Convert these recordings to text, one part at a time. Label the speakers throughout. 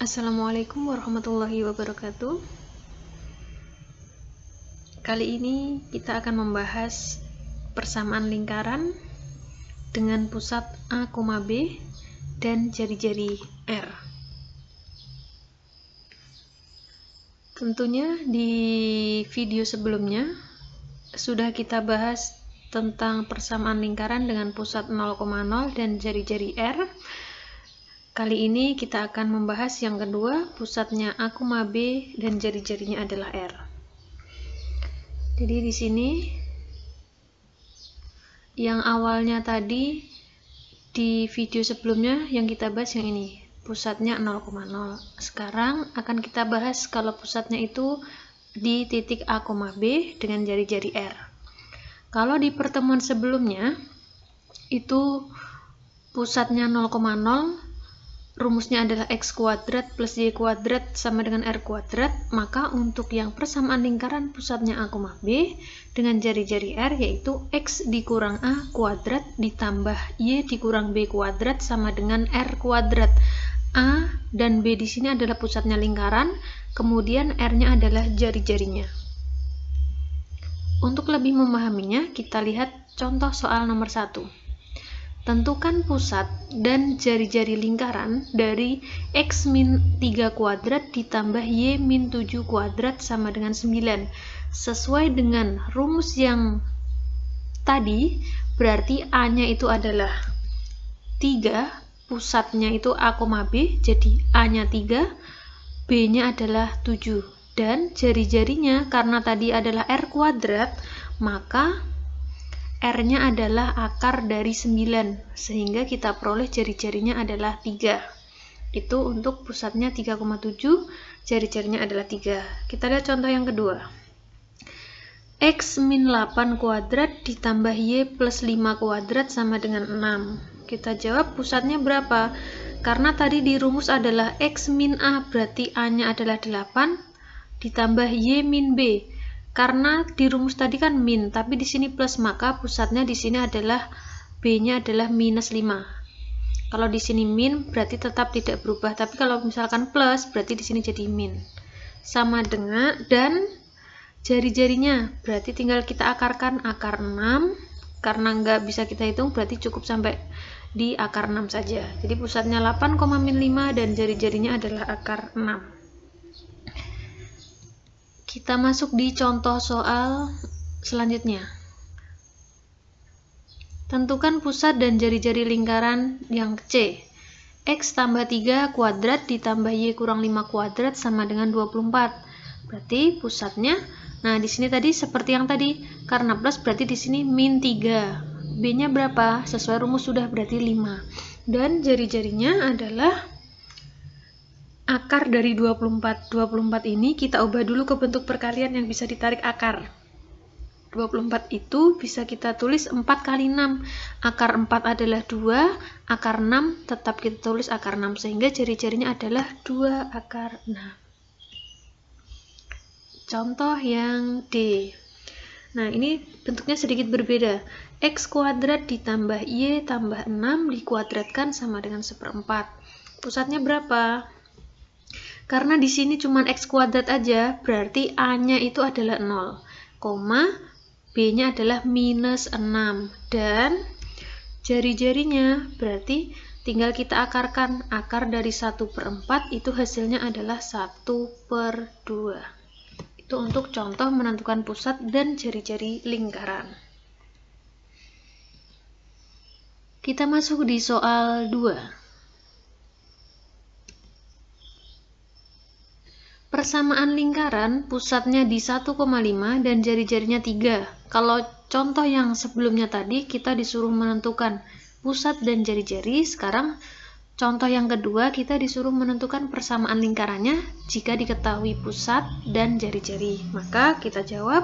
Speaker 1: Assalamualaikum warahmatullahi wabarakatuh. Kali ini kita akan membahas persamaan lingkaran dengan pusat A, B dan jari-jari R. Tentunya di video sebelumnya sudah kita bahas tentang persamaan lingkaran dengan pusat 0,0 dan jari-jari R. Kali ini kita akan membahas yang kedua, pusatnya A, B dan jari-jarinya adalah R. Jadi di sini yang awalnya tadi di video sebelumnya yang kita bahas yang ini, pusatnya 0,0. Sekarang akan kita bahas kalau pusatnya itu di titik A, B dengan jari-jari R. Kalau di pertemuan sebelumnya itu pusatnya 0,0, rumusnya adalah x kuadrat plus y kuadrat sama dengan r kuadrat, maka untuk yang persamaan lingkaran pusatnya A, B dengan jari-jari R yaitu x dikurang A kuadrat ditambah y dikurang B kuadrat sama dengan R kuadrat. A dan B di sini adalah pusatnya lingkaran, kemudian R-nya adalah jari-jarinya. Untuk lebih memahaminya, kita lihat contoh soal nomor 1. Tentukan pusat dan jari-jari lingkaran dari x min 3 kuadrat ditambah y min 7 kuadrat sama dengan 9. Sesuai dengan rumus yang tadi, berarti A-nya itu adalah 3, pusatnya itu A, B, jadi A-nya 3, B-nya adalah 7. Dan jari-jarinya karena tadi adalah R kuadrat, maka R-nya adalah akar dari 9, sehingga kita peroleh jari-jarinya adalah 3. Itu untuk pusatnya 3,7, jari-jarinya adalah 3. Kita lihat contoh yang kedua. X min 8 kuadrat ditambah Y plus 5 kuadrat sama dengan 6. Kita jawab pusatnya berapa? Karena tadi di rumus adalah X min A, berarti A-nya adalah 8, ditambah Y min B. Karena di rumus tadi kan min, tapi di sini plus, maka pusatnya di sini adalah B-nya adalah minus 5. Kalau di sini min berarti tetap tidak berubah, tapi kalau misalkan plus berarti di sini jadi min. Sama dengan, dan jari-jarinya berarti tinggal kita akarkan akar 6. Karena nggak bisa kita hitung berarti cukup sampai di akar 6 saja. Jadi pusatnya 8, min 5 dan jari-jarinya adalah akar 6. Kita masuk di contoh soal selanjutnya. Tentukan pusat dan jari-jari lingkaran yang C. X tambah 3 kuadrat ditambah Y kurang 5 kuadrat sama dengan 24. Berarti pusatnya, nah di sini tadi seperti yang tadi, karena plus berarti di sini min 3. B-nya berapa? Sesuai rumus sudah berarti 5. Dan jari-jarinya adalah akar dari 24. 24 ini kita ubah dulu ke bentuk perkalian yang bisa ditarik akar. 24 itu bisa kita tulis 4 kali 6. Akar 4 adalah 2, akar 6 tetap kita tulis akar 6, sehingga jari-jarinya adalah 2 akar 6. Contoh yang D. Nah, ini bentuknya sedikit berbeda. X kuadrat ditambah Y tambah 6 dikuadratkan sama dengan 1/4. Pusatnya berapa? Karena di sini cuma x kuadrat aja, berarti A-nya itu adalah 0, B-nya adalah minus 6. Dan jari-jarinya berarti tinggal kita akarkan. Akar dari 1/4 itu hasilnya adalah 1/2. Itu untuk contoh menentukan pusat dan jari-jari lingkaran. Kita masuk di soal 2. Persamaan lingkaran pusatnya di 1,5 dan jari-jarinya 3. Kalau contoh yang sebelumnya tadi kita disuruh menentukan pusat dan jari-jari, sekarang contoh yang kedua kita disuruh menentukan persamaan lingkarannya jika diketahui pusat dan jari-jari. Maka kita jawab,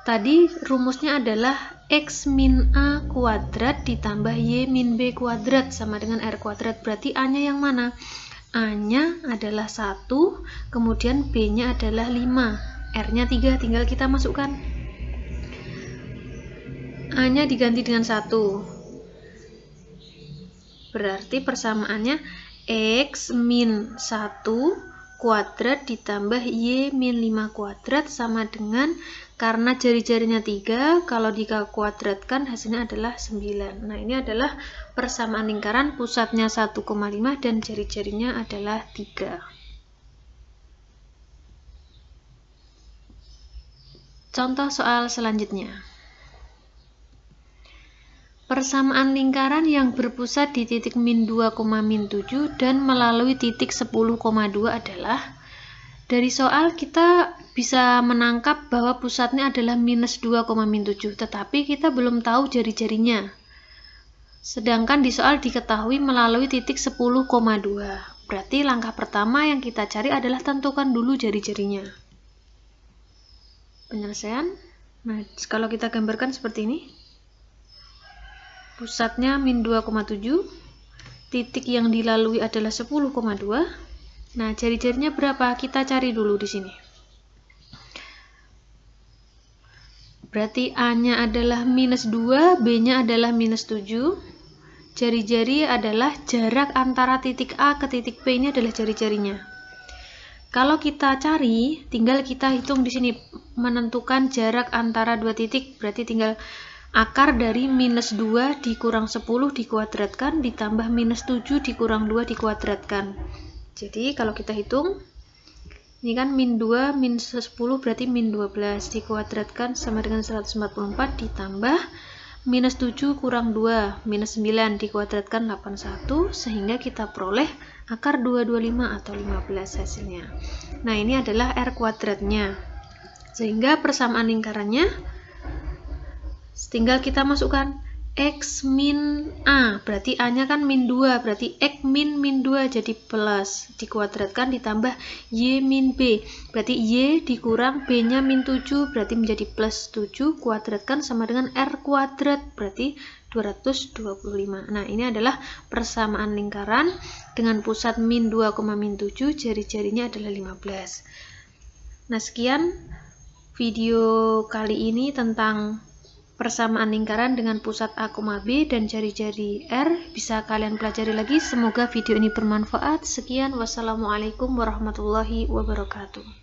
Speaker 1: tadi rumusnya adalah X min A kuadrat ditambah Y min B kuadrat sama dengan R kuadrat. Berarti A-nya yang mana? A-nya adalah 1, kemudian B-nya adalah 5, R-nya 3, tinggal kita masukkan. A-nya diganti dengan 1. Berarti persamaannya X min 1 kuadrat ditambah Y min 5 kuadrat sama dengan, karena jari-jarinya 3, kalau dikuadratkan hasilnya adalah 9. Nah, ini adalah persamaan lingkaran, pusatnya 1,5 dan jari-jarinya adalah 3. Contoh soal selanjutnya. Persamaan lingkaran yang berpusat di titik min 2, min 7 dan melalui titik 10,2 adalah, dari soal kita bisa menangkap bahwa pusatnya adalah minus 2, min 7, tetapi kita belum tahu jari-jarinya. Sedangkan di soal diketahui melalui titik 10,2. Berarti langkah pertama yang kita cari adalah tentukan dulu jari-jarinya. Penyelesaian. Nah, kalau kita gambarkan seperti ini. Pusatnya min 2,7, titik yang dilalui adalah 10,2. Nah, jari-jarinya berapa? Kita cari dulu di sini. Berarti A-nya adalah minus 2, B-nya adalah minus 7. Jari-jari adalah jarak antara titik A ke titik B, ini adalah jari-jarinya. Kalau kita cari, tinggal kita hitung di sini, menentukan jarak antara dua titik, berarti tinggal akar dari minus 2 dikurang 10 dikuadratkan ditambah minus 7 dikurang 2 dikuadratkan. Jadi kalau kita hitung, ini kan min 2 min 10 berarti min 12 dikuadratkan sama dengan 144 ditambah minus 7 kurang 2 minus 9 dikuadratkan 81, sehingga kita peroleh akar 225 atau 15 hasilnya. Nah, ini adalah R kuadratnya. Sehingga persamaan lingkarannya tinggal kita masukkan X min A, berarti A-nya kan min 2, berarti X min 2 jadi plus, dikuadratkan ditambah Y min B, berarti Y dikurang B-nya min 7, berarti menjadi plus 7, kuadratkan sama dengan R kuadrat, berarti 225. Nah, ini adalah persamaan lingkaran dengan pusat min 2, min 7, jari-jarinya adalah 15. Nah, sekian video kali ini tentang persamaan lingkaran dengan pusat A, B dan jari-jari R. Bisa kalian pelajari lagi. Semoga video ini bermanfaat. Sekian, wassalamualaikum warahmatullahi wabarakatuh.